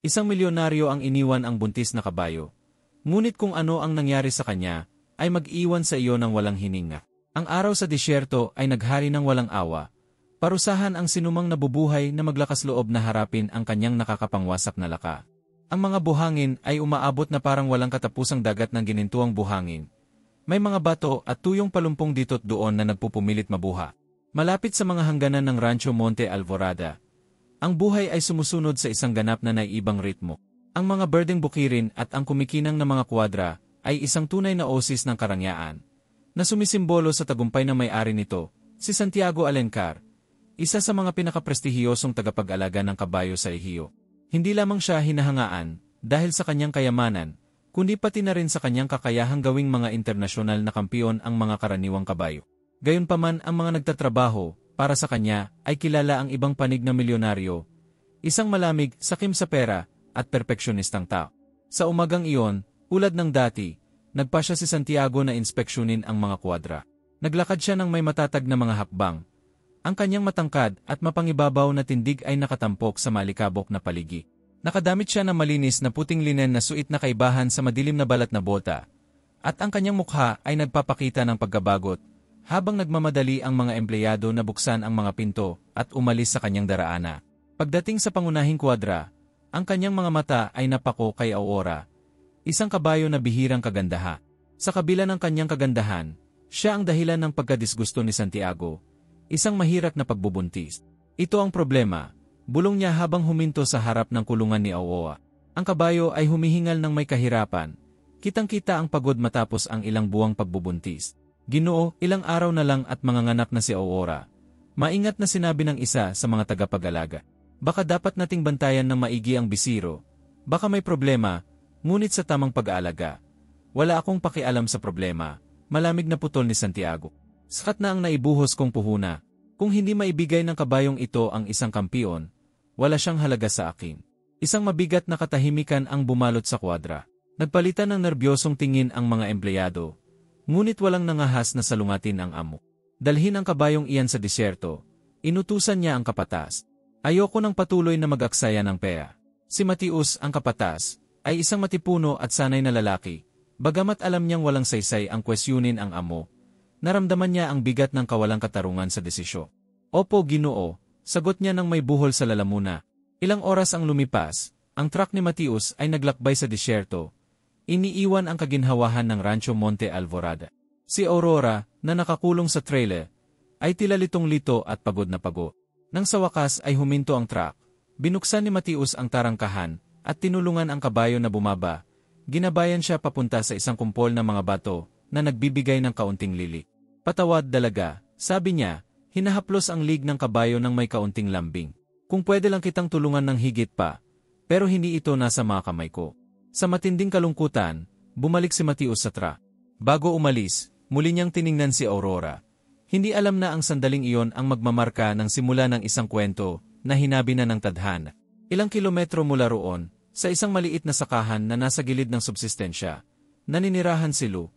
Isang milyonaryo ang iniwan ang buntis na kabayo. Ngunit kung ano ang nangyari sa kanya, ay mag-iwan sa iyo ng walang hininga. Ang araw sa disyerto ay naghari ng walang awa. Parusahan ang sinumang nabubuhay na maglakas loob na harapin ang kanyang nakakapangwasak na laka. Ang mga buhangin ay umaabot na parang walang katapusang dagat ng ginintuang buhangin. May mga bato at tuyong palumpong dito't doon na nagpupumilit mabuha. Malapit sa mga hangganan ng Rancho Monte Alvorada, ang buhay ay sumusunod sa isang ganap na naiibang ritmo. Ang mga berdeng bukirin at ang kumikinang na mga kwadra ay isang tunay na oasis ng karangyaan, na sumisimbolo sa tagumpay ng may-ari nito, si Santiago Alencar, isa sa mga pinakaprestihiyosong tagapag-alaga ng kabayo sa Ejido. Hindi lamang siya hinahangaan dahil sa kanyang kayamanan, kundi pati na rin sa kanyang kakayahang gawing mga internasyonal na kampiyon ang mga karaniwang kabayo. Gayunpaman ang mga nagtatrabaho para sa kanya ay kilala ang ibang panig na milyonaryo, isang malamig, sakim sa pera, at perpeksyonistang tao. Sa umagang iyon, ulad ng dati, nagpasya si Santiago na inspeksyonin ang mga kwadra. Naglakad siya ng may matatag na mga hakbang. Ang kanyang matangkad at mapangibabaw na tindig ay nakatampok sa malikabok na paligi. Nakadamit siya ng malinis na puting linen na suit na kaibahan sa madilim na balat na bota, at ang kanyang mukha ay nagpapakita ng pagkabagot, habang nagmamadali ang mga empleyado na buksan ang mga pinto at umalis sa kanyang daraana. Pagdating sa pangunahing kwadra, ang kanyang mga mata ay napako kay Aurora, isang kabayo na bihirang kagandaha. Sa kabila ng kanyang kagandahan, siya ang dahilan ng pagkadisgusto ni Santiago, isang mahirap na pagbubuntis. Ito ang problema, bulong niya habang huminto sa harap ng kulungan ni Aurora. Ang kabayo ay humihingal ng may kahirapan, kitang-kita ang pagod matapos ang ilang buwang pagbubuntis. Ginoo, ilang araw na lang at manganganak na si Aurora. Maingat na sinabi ng isa sa mga tagapag-alaga. Baka dapat nating bantayan ng maigi ang bisiro. Baka may problema, ngunit sa tamang pag-aalaga. Wala akong pakialam sa problema, malamig na putol ni Santiago. Sakat na ang naibuhos kong puhuna. Kung hindi maibigay ng kabayong ito ang isang kampiyon, wala siyang halaga sa akin. Isang mabigat na katahimikan ang bumalot sa kwadra. Nagpalitan ng nerbyosong tingin ang mga empleyado. Ngunit walang nangahas na salungatin ang amo. Dalhin ang kabayong iyan sa disyerto. Inutusan niya ang kapatas. Ayoko ng patuloy na mag-aksaya ng pea. Si Matius, ang kapatas, ay isang matipuno at sanay na lalaki. Bagamat alam niyang walang saysay ang kwestyunin ang amo, naramdaman niya ang bigat ng kawalang katarungan sa desisyon. Opo, Ginoo, sagot niya ng may buhol sa lalamuna. Ilang oras ang lumipas, ang truck ni Matius ay naglakbay sa disyerto. Iniiwan ang kaginhawahan ng Rancho Monte Alvorada. Si Aurora, na nakakulong sa trailer, ay tila litong-lito at pagod na pagod. Nang sa wakas ay huminto ang truck, binuksan ni Matius ang tarangkahan at tinulungan ang kabayo na bumaba. Ginabayan siya papunta sa isang kumpol ng mga bato na nagbibigay ng kaunting lilik. Patawad, dalaga, sabi niya, hinahaplos ang lig ng kabayo ng may kaunting lambing. Kung pwede lang kitang tulungan ng higit pa, pero hindi ito nasa mga kamay ko. Sa matinding kalungkutan, bumalik si Matius sa truck. Bago umalis, muli niyang tiningnan si Aurora. Hindi alam na ang sandaling iyon ang magmamarka ng simula ng isang kwento na hinabi na ng tadhana. Ilang kilometro mula roon, sa isang maliit na sakahan na nasa gilid ng subsistensya, naninirahan si Lou,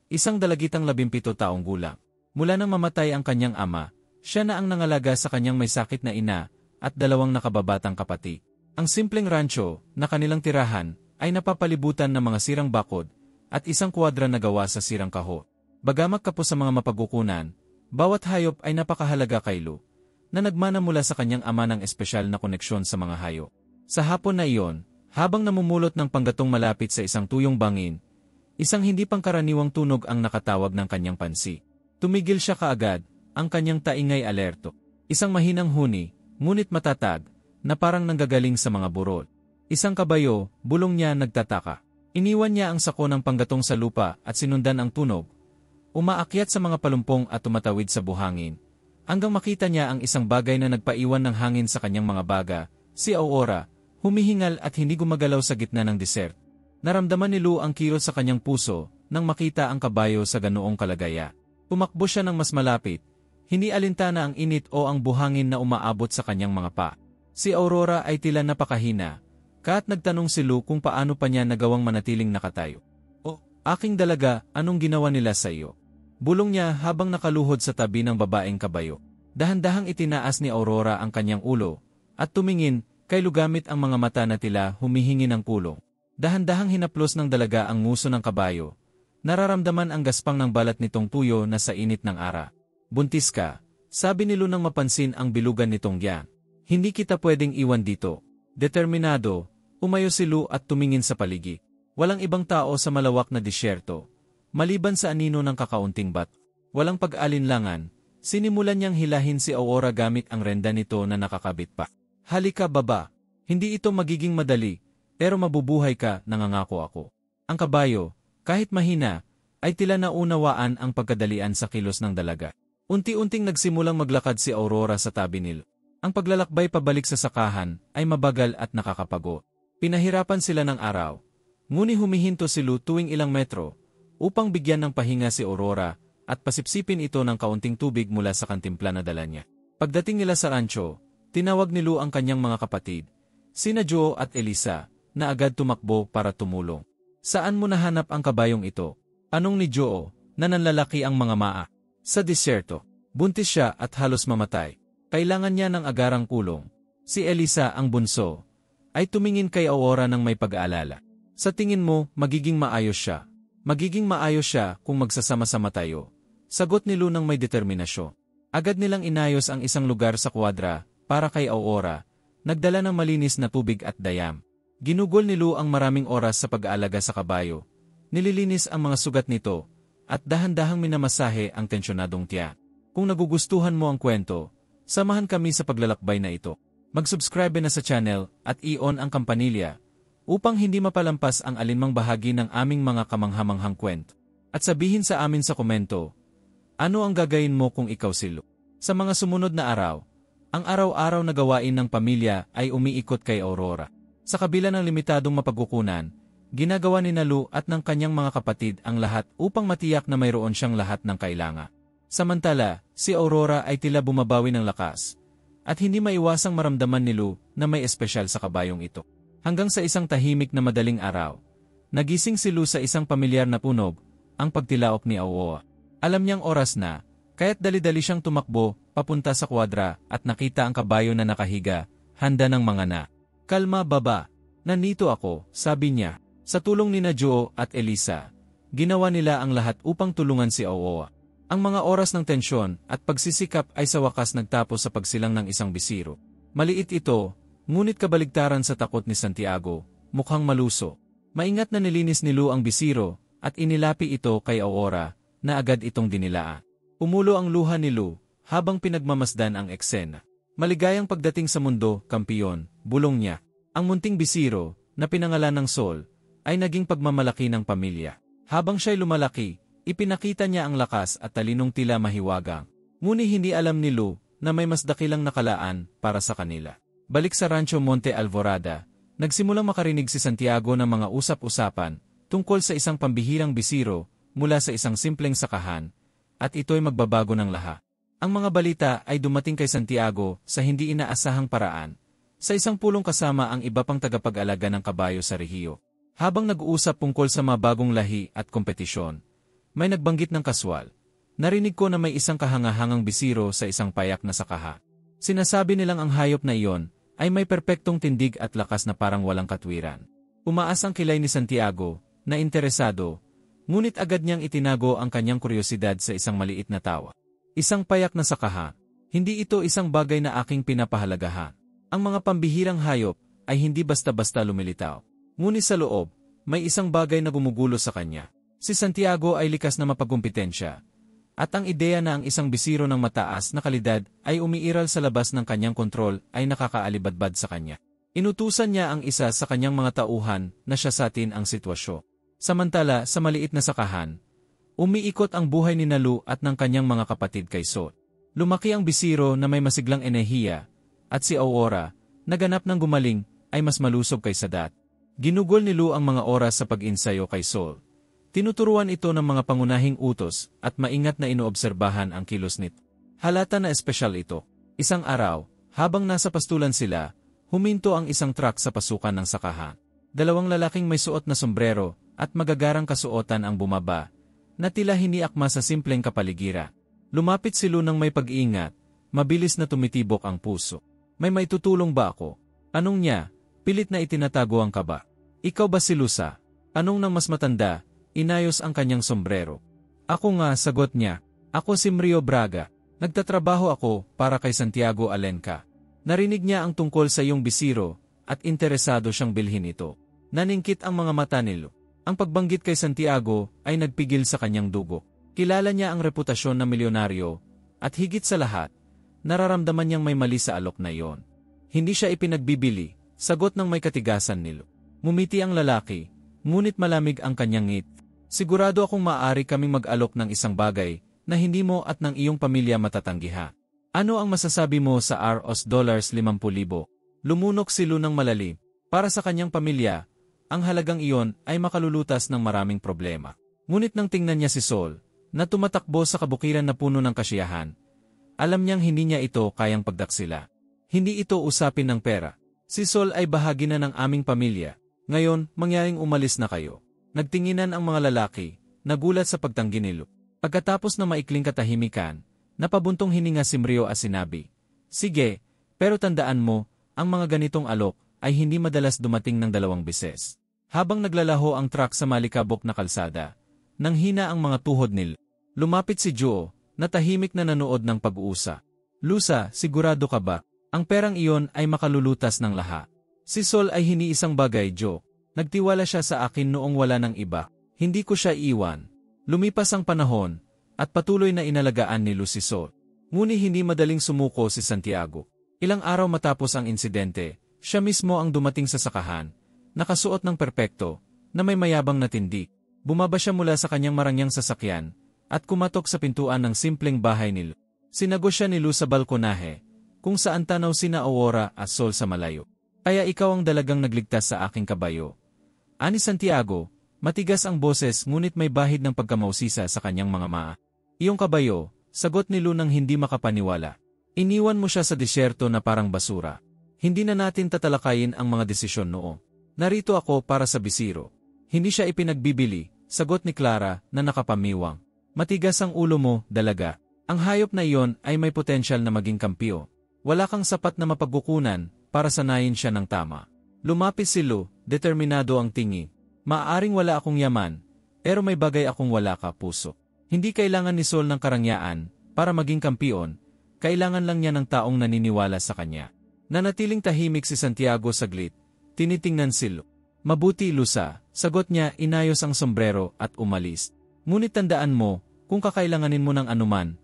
isang dalagitang 17 taong gulang. Mula nang mamatay ang kanyang ama, siya na ang nangalaga sa kanyang may sakit na ina at 2 nakababatang kapatid. Ang simpleng rancho na kanilang tirahan ay napapalibutan ng mga sirang bakod at isang kwadra na gawa sa sirang kaho. Bagamat kapos sa mga mapagkukunan, bawat hayop ay napakahalaga kay Lou, na nagmana mula sa kanyang ama ng espesyal na koneksyon sa mga hayop. Sa hapon na iyon, habang namumulot ng panggatong malapit sa isang tuyong bangin, isang hindi pangkaraniwang tunog ang nakatawag ng kanyang pansi. Tumigil siya kaagad, ang kanyang taingay alerto. Isang mahinang huni, ngunit matatag, na parang nanggagaling sa mga burol. Isang kabayo, bulong niya nagtataka. Iniwan niya ang sako ng panggatong sa lupa at sinundan ang tunog. Umaakyat sa mga palumpong at tumatawid sa buhangin. Hanggang makita niya ang isang bagay na nagpaiwan ng hangin sa kanyang mga baga, si Aurora, humihingal at hindi gumagalaw sa gitna ng desert. Naramdaman ni Lou ang kirot sa kanyang puso nang makita ang kabayo sa ganoong kalagaya. Tumakbo siya ng mas malapit, hindi alintana ang init o ang buhangin na umaabot sa kanyang mga pa. Si Aurora ay tila napakahina, kaya't nagtanong si Lou kung paano pa niya nagawang manatiling nakatayo. "O, aking dalaga, anong ginawa nila sa iyo?" Bulong niya habang nakaluhod sa tabi ng babaeng kabayo. Dahan-dahang itinaas ni Aurora ang kanyang ulo, at tumingin, kay lugamit ang mga mata na tila humihingi ng kulong. Dahan-dahang hinaplos ng dalaga ang nguso ng kabayo. Nararamdaman ang gaspang ng balat nitong tuyo na sa init ng ara. Buntis ka, sabi ni Lu nang mapansin ang bilugan nitong yan. Hindi kita pwedeng iwan dito. Determinado, umayo si Lu at tumingin sa paligid. Walang ibang tao sa malawak na disyerto. Maliban sa anino ng kakaunting bat. Walang pag-alinlangan, sinimulan niyang hilahin si Aurora gamit ang renda nito na nakakabit pa. Halika baba, hindi ito magiging madali, pero mabubuhay ka, nangangako ako. Ang kabayo, kahit mahina, ay tila naunawaan ang pagkadalian sa kilos ng dalaga. Unti-unting nagsimulang maglakad si Aurora sa tabi nila. Ang paglalakbay pabalik sa sakahan ay mabagal at nakakapagod. Pinahirapan sila ng araw. Ngunit humihinto si Lu tuwing ilang metro upang bigyan ng pahinga si Aurora at pasipsipin ito ng kaunting tubig mula sa kantimpla na dala niya. Pagdating nila sa rancho, tinawag ni Lu ang kanyang mga kapatid, sina Joe at Elisa, na agad tumakbo para tumulong. Saan mo nahanap ang kabayong ito? Anong ni Joe, na nanlalaki ang mga maa? Sa disyerto. Buntis siya at halos mamatay. Kailangan niya ng agarang kulong. Si Elisa, ang bunso, ay tumingin kay Aurora ng may pag-aalala. Sa tingin mo, magiging maayos siya. Magiging maayos siya kung magsasama-sama tayo. Sagot ni Lu ng may determinasyon. Agad nilang inayos ang isang lugar sa kwadra para kay Aurora, nagdala ng malinis na tubig at dayam. Ginugol ni Lu ang maraming oras sa pag-aalaga sa kabayo. Nililinis ang mga sugat nito, at dahan-dahang minamasahe ang tensyonadong tiyan. Kung nagugustuhan mo ang kwento, samahan kami sa paglalakbay na ito. Mag-subscribe na sa channel at i-on ang kampanilya upang hindi mapalampas ang alinmang bahagi ng aming mga kamanghamanghang kwento. At sabihin sa amin sa komento, ano ang gagawin mo kung ikaw si Lu? Sa mga sumunod na araw, ang araw-araw na gawain ng pamilya ay umiikot kay Aurora. Sa kabila ng limitadong mapagkukunan, ginagawa ni Lu at ng kanyang mga kapatid ang lahat upang matiyak na mayroon siyang lahat ng kailangan. Samantala, si Aurora ay tila bumabawi ng lakas, at hindi maiwasang maramdaman ni Lu na may espesyal sa kabayong ito. Hanggang sa isang tahimik na madaling araw, nagising si Lu sa isang pamilyar na punog, ang pagtilaok ni Aurora. Alam niyang oras na, kaya't dali-dali siyang tumakbo papunta sa kwadra at nakita ang kabayo na nakahiga, handa ng mga na. Kalma baba, nandito ako, sabi niya. Sa tulong ni Joe at Elisa, ginawa nila ang lahat upang tulungan si Aurora. Ang mga oras ng tensyon at pagsisikap ay sa wakas nagtapos sa pagsilang ng isang bisiro. Maliit ito, ngunit kabaligtaran sa takot ni Santiago, mukhang maluso. Maingat na nilinis ni Lu ang bisiro at inilapi ito kay Aurora na agad itong dinilaan. Umulo ang luha ni Lu habang pinagmamasdan ang eksena. Maligayang pagdating sa mundo, kampiyon, bulong niya. Ang munting bisiro, na pinangalan ng Sol, ay naging pagmamalaki ng pamilya. Habang siya'y lumalaki, ipinakita niya ang lakas at talinong tila mahiwagang. Ngunit hindi alam ni Lu na may mas dakilang nakalaan para sa kanila. Balik sa Rancho Monte Alvorada, nagsimulang makarinig si Santiago ng mga usap-usapan tungkol sa isang pambihirang bisiro mula sa isang simpleng sakahan, at ito'y magbabago ng lahat. Ang mga balita ay dumating kay Santiago sa hindi inaasahang paraan, sa isang pulong kasama ang iba pang tagapag-alaga ng kabayo sa rehiyo. Habang nag-uusap tungkol sa mga bagong lahi at kompetisyon, may nagbanggit ng kaswal. Narinig ko na may isang kahangahangang bisiro sa isang payak na sakaha. Sinasabi nilang ang hayop na iyon ay may perpektong tindig at lakas na parang walang katwiran. Umaas ang kilay ni Santiago, na interesado, ngunit agad niyang itinago ang kanyang kuryosidad sa isang maliit na tawa. Isang payak na sakaha, hindi ito isang bagay na aking pinapahalagahan. Ang mga pambihirang hayop ay hindi basta-basta lumilitaw. Ngunit sa loob, may isang bagay na gumugulo sa kanya. Si Santiago ay likas na mapagkumpitensya. At ang ideya na ang isang bisiro ng mataas na kalidad ay umiiral sa labas ng kanyang kontrol ay nakakaalibadbad sa kanya. Inutusan niya ang isa sa kanyang mga tauhan na siya satin ang sitwasyon. Samantala, sa maliit na sakahan, umiikot ang buhay ni Lu at ng kanyang mga kapatid kay Sol. Lumaki ang bisiro na may masiglang enerhiya, at si Aurora, naganap ng gumaling, ay mas malusog kaysa dati. Ginugol ni Lu ang mga oras sa pag-insayo kay Sol. Tinuturuan ito ng mga pangunahing utos at maingat na inoobserbahan ang kilos nito. Halata na espesyal ito. Isang araw, habang nasa pastulan sila, huminto ang isang truck sa pasukan ng sakahan. Dalawang lalaking may suot na sombrero at magagarang kasuotan ang bumaba, na tila hiniakma sa simpleng kapaligiran. Lumapit si Lu ng may pag-iingat, mabilis na tumitibok ang puso. May maitutulong ba ako? Anong niya? Pilit na itinatago ang kaba. Ikaw ba si Lusa? Anong nang mas matanda? Inayos ang kanyang sombrero. Ako nga, sagot niya. Ako si Mrio Braga. Nagtatrabaho ako para kay Santiago Alenca. Narinig niya ang tungkol sa iyong bisiro at interesado siyang bilhin ito. Naningkit ang mga mata ni Lu. Ang pagbanggit kay Santiago ay nagpigil sa kanyang dugo. Kilala niya ang reputasyon ng milyonaryo at higit sa lahat, nararamdaman niyang may mali sa alok na iyon. Hindi siya ipinagbibili, sagot ng may katigasan ni Lu. Mumiti ang lalaki, ngunit malamig ang kanyang ngit. Sigurado akong maaari kaming mag-alok ng isang bagay na hindi mo at ng iyong pamilya matatanggiha. Ano ang masasabi mo sa ROS $50,000? Lumunok si Lu ng malalim. Para sa kanyang pamilya, ang halagang iyon ay makalulutas ng maraming problema. Ngunit nang tingnan niya si Sol, na tumatakbo sa kabukiran na puno ng kasiyahan, alam niyang hindi niya ito kayang pagdaksila. Hindi ito usapin ng pera. Si Sol ay bahagi na ng aming pamilya. Ngayon, mangyaring umalis na kayo. Nagtinginan ang mga lalaki, nagulat sa pagtanggi ni Lu. Pagkatapos ng maikling katahimikan, napabuntong hininga si Mrio at sinabi, sige, pero tandaan mo, ang mga ganitong alok ay hindi madalas dumating ng 2 beses. Habang naglalaho ang truck sa malikabok na kalsada, nanghina ang mga tuhod ni Lu. Lumapit si Joe, na tahimik na nanood ng pag-uusa. Lusa, sigurado ka ba? Ang perang iyon ay makalulutas ng lahat. Si Sol ay hindi isang bagay, Joe. Nagtiwala siya sa akin noong wala ng iba. Hindi ko siya iwan. Lumipas ang panahon, at patuloy na inalagaan ni Lu si Sol. Ngunit hindi madaling sumuko si Santiago. Ilang araw matapos ang insidente, siya mismo ang dumating sa sakahan, nakasuot ng perpekto, na may mayabang na tindig. Bumaba siya mula sa kanyang marangyang sasakyan, at kumatok sa pintuan ng simpleng bahay ni Lu. Sinago siya ni Lu sa balkonahe, kung saan tanaw sina Aurora at Sol sa malayo. Kaya ikaw ang dalagang nagligtas sa aking kabayo. Ani Santiago, matigas ang boses ngunit may bahid ng pagkamausisa sa kanyang mga maa. Iyong kabayo, sagot ni Lu nang hindi makapaniwala. Iniwan mo siya sa disyerto na parang basura. Hindi na natin tatalakayin ang mga desisyon noon. Narito ako para sa bisiro. Hindi siya ipinagbibili, sagot ni Clara na nakapamiwang. Matigas ang ulo mo, dalaga. Ang hayop na iyon ay may potensyal na maging kampiyo. Wala kang sapat na mapagkukunan para sanayin siya ng tama. Lumapis si Lu, determinado ang tingin. Maaaring wala akong yaman, pero may bagay akong wala ka, puso. Hindi kailangan ni Sol ng karangyaan para maging kampiyon, kailangan lang niya ng taong naniniwala sa kanya. Nanatiling tahimik si Santiago saglit, tinitingnan si Lu. Mabuti, Lusa, sagot niya, inayos ang sombrero at umalis. Ngunit tandaan mo, kung kakailanganin mo ng anuman,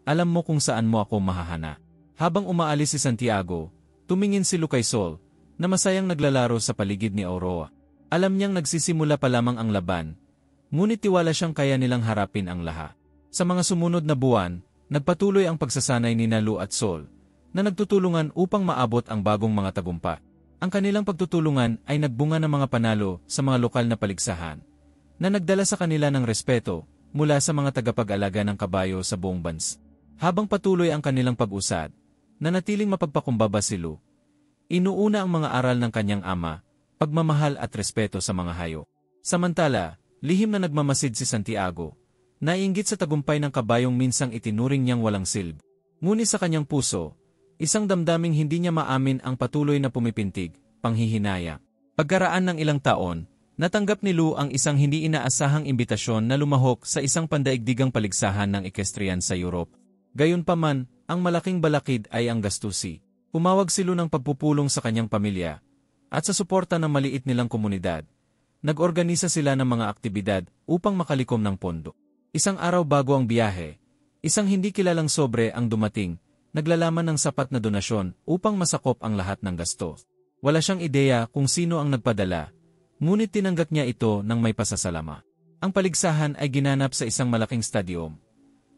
alam mo kung saan mo ako mahahana. Habang umaalis si Santiago, tumingin si Lu kay Sol, na masayang naglalaro sa paligid ni Aurora. Alam niyang nagsisimula pa lamang ang laban, ngunit tiwala siyang kaya nilang harapin ang lahat. Sa mga sumunod na buwan, nagpatuloy ang pagsasanay ni Lu at Sol, na nagtutulungan upang maabot ang bagong mga tagumpay. Ang kanilang pagtutulungan ay nagbunga ng mga panalo sa mga lokal na paligsahan, na nagdala sa kanila ng respeto mula sa mga tagapag-alaga ng kabayo sa buong bansa. Habang patuloy ang kanilang pag-usad, nanatiling mapagpakumbaba si Lu. Inuuna ang mga aral ng kanyang ama, pagmamahal at respeto sa mga hayop. Samantala, lihim na nagmamasid si Santiago, naiinggit sa tagumpay ng kabayong minsang itinuring niyang walang silbi. Ngunit sa kanyang puso, isang damdaming hindi niya maamin ang patuloy na pumipintig, panghihinaya. Pagkaraan ng ilang taon, natanggap ni Lu ang isang hindi inaasahang imbitasyon na lumahok sa isang pandaigdigang paligsahan ng ekestrian sa Europe. Gayunpaman, ang malaking balakid ay ang gastusi. Umawag si Lu ng pagpupulong sa kanyang pamilya, at sa suporta ng maliit nilang komunidad, nag-organisa sila ng mga aktibidad upang makalikom ng pondo. Isang araw bago ang biyahe, isang hindi kilalang sobre ang dumating, naglalaman ng sapat na donasyon upang masakop ang lahat ng gasto. Wala siyang ideya kung sino ang nagpadala, ngunit tinanggap niya ito ng may pasasalama. Ang paligsahan ay ginanap sa isang malaking stadyum.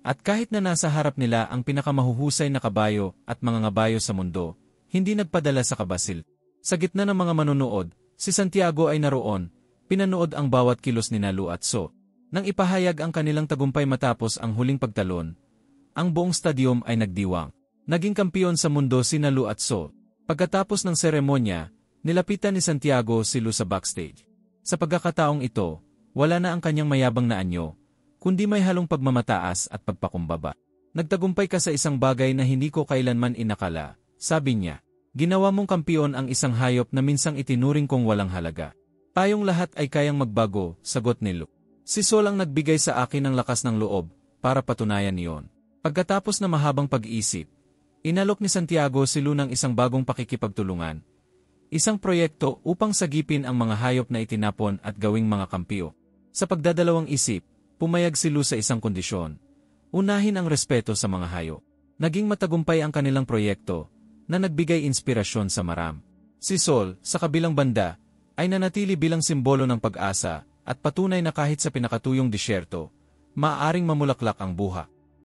At kahit na nasa harap nila ang pinakamahuhusay na kabayo at mga ngabayo sa mundo, hindi nagpadala sa kabasil. Sa gitna ng mga manunood, si Santiago ay naroon, pinanood ang bawat kilos ni Lu at Sol. Nang ipahayag ang kanilang tagumpay matapos ang huling pagtalon, ang buong stadyum ay nagdiwang. Naging kampiyon sa mundo si Lu at Sol. Pagkatapos ng seremonya, nilapitan ni Santiago si Lu sa backstage. Sa pagkakataong ito, wala na ang kanyang mayabang na anyo, kundi may halong pagmamataas at pagpakumbaba. Nagtagumpay ka sa isang bagay na hindi ko kailanman inakala, sabi niya. Ginawa mong kampiyon ang isang hayop na minsang itinuring kong walang halaga. Tayong lahat ay kayang magbago, sagot ni Luke. Si Sol ang nagbigay sa akin ng lakas ng loob para patunayan iyon. Pagkatapos na mahabang pag-iisip, inalok ni Santiago si Lu ng isang bagong pakikipagtulungan. Isang proyekto upang sagipin ang mga hayop na itinapon at gawing mga kampiyo. Sa pagdadalawang isip, pumayag si Lu sa isang kondisyon. Unahin ang respeto sa mga hayop. Naging matagumpay ang kanilang proyekto na nagbigay inspirasyon sa marami. Si Sol, sa kabilang banda, ay nanatili bilang simbolo ng pag-asa at patunay na kahit sa pinakatuyong disyerto, maaaring mamulaklak ang buha.